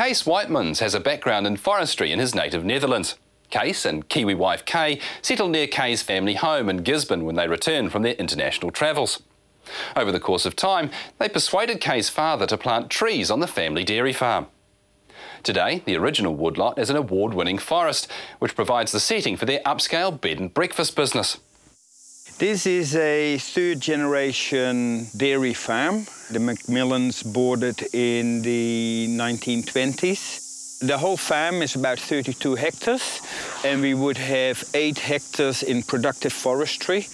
Kees Whitemans has a background in forestry in his native Netherlands. Kees and Kiwi wife Kay settled near Kay's family home in Gisborne when they returned from their international travels. Over the course of time, they persuaded Kay's father to plant trees on the family dairy farm. Today, the original woodlot is an award-winning forest, which provides the setting for their upscale bed and breakfast business. This is a third-generation dairy farm. The Macmillans bought it in the 1920s. The whole farm is about 32 hectares, and we would have 8 hectares in productive forestry.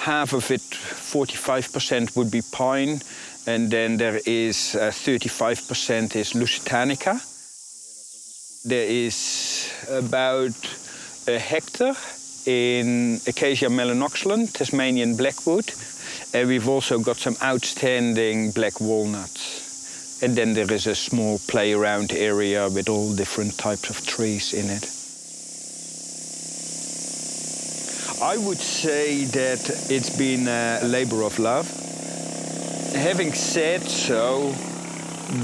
Half of it, 45%, would be pine, and then there is 35% is Lusitanica. There is about a hectare in Acacia melanoxylon, Tasmanian blackwood, and we've also got some outstanding black walnuts. And then there is a small play-around area with all different types of trees in it. I would say that it's been a labor of love. Having said so,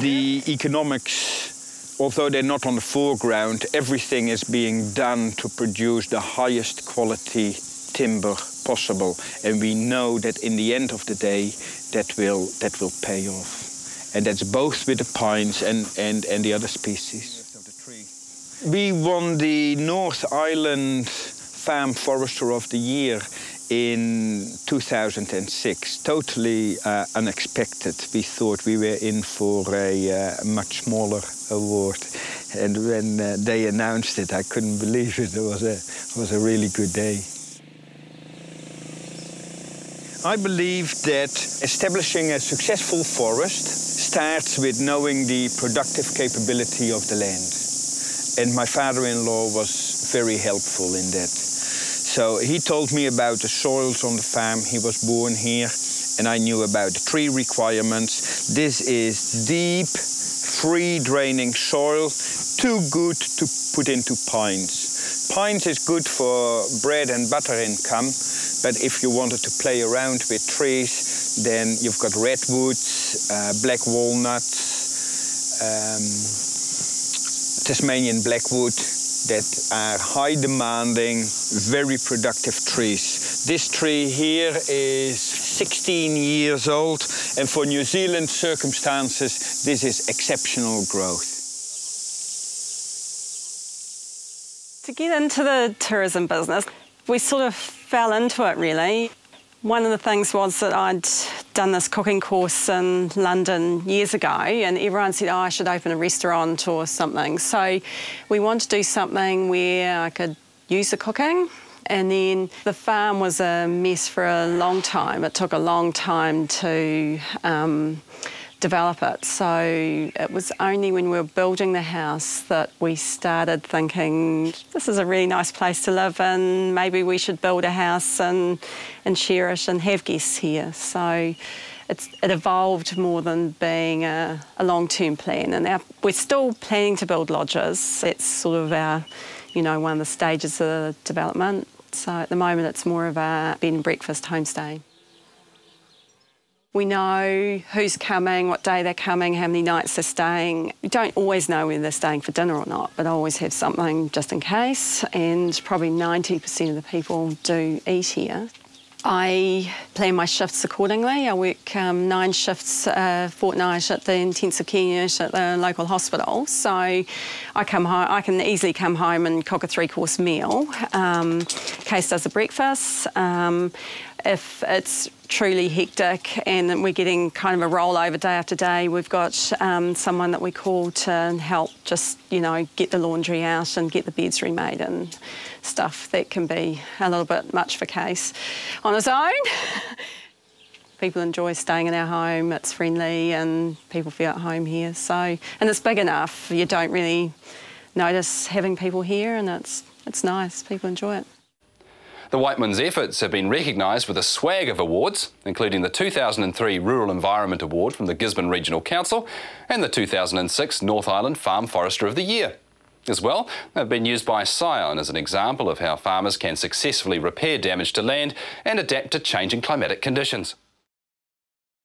the economics, although they're not on the foreground, everything is being done to produce the highest quality timber possible. And we know that in the end of the day, that will pay off. And that's both with the pines and the other species. We won the North Island Farm Forester of the Year in 2006, totally unexpected. We thought we were in for a much smaller award. And when they announced it, I couldn't believe it. It was a really good day. I believe that establishing a successful forest starts with knowing the productive capability of the land. And my father-in-law was very helpful in that. So he told me about the soils on the farm. He was born here, and I knew about the tree requirements. This is deep, free-draining soil, too good to put into pines. Pines is good for bread and butter income, but if you wanted to play around with trees, then you've got redwoods, black walnuts, Tasmanian blackwood, that are high-demanding, very productive trees. This tree here is 16 years old, and for New Zealand circumstances, this is exceptional growth. To get into the tourism business, we sort of fell into it, really. One of the things was that I'd done this cooking course in London years ago, and everyone said, oh, I should open a restaurant or something. So we wanted to do something where I could use the cooking. And then the farm was a mess for a long time. It took a long time to develop it. So it was only when we were building the house that we started thinking, this is a really nice place to live in, maybe we should build a house and share it and have guests here. So it evolved more than being a long-term plan. And we're still planning to build lodges. It's sort of our, one of the stages of the development. So at the moment it's more of a bed and breakfast homestay. We know who's coming, what day they're coming, how many nights they're staying. We don't always know whether they're staying for dinner or not, but I always have something just in case, and probably 90% of the people do eat here. I plan my shifts accordingly. I work 9 shifts a fortnight at the intensive care unit at the local hospital. So I come home, I can easily come home and cook a 3-course meal. Case does the breakfast. If it's truly hectic and we're getting kind of a rollover day after day, we've got someone that we call to help just, get the laundry out and get the beds remade and stuff. That can be a little bit much for Case on his own. People enjoy staying in our home, it's friendly and people feel at home here. So, and it's big enough, you don't really notice having people here, and it's nice, people enjoy it. The Whitemans' efforts have been recognised with a swag of awards, including the 2003 Rural Environment Award from the Gisborne Regional Council and the 2006 North Island Farm Forester of the Year. As well, they've been used by Scion as an example of how farmers can successfully repair damage to land and adapt to changing climatic conditions.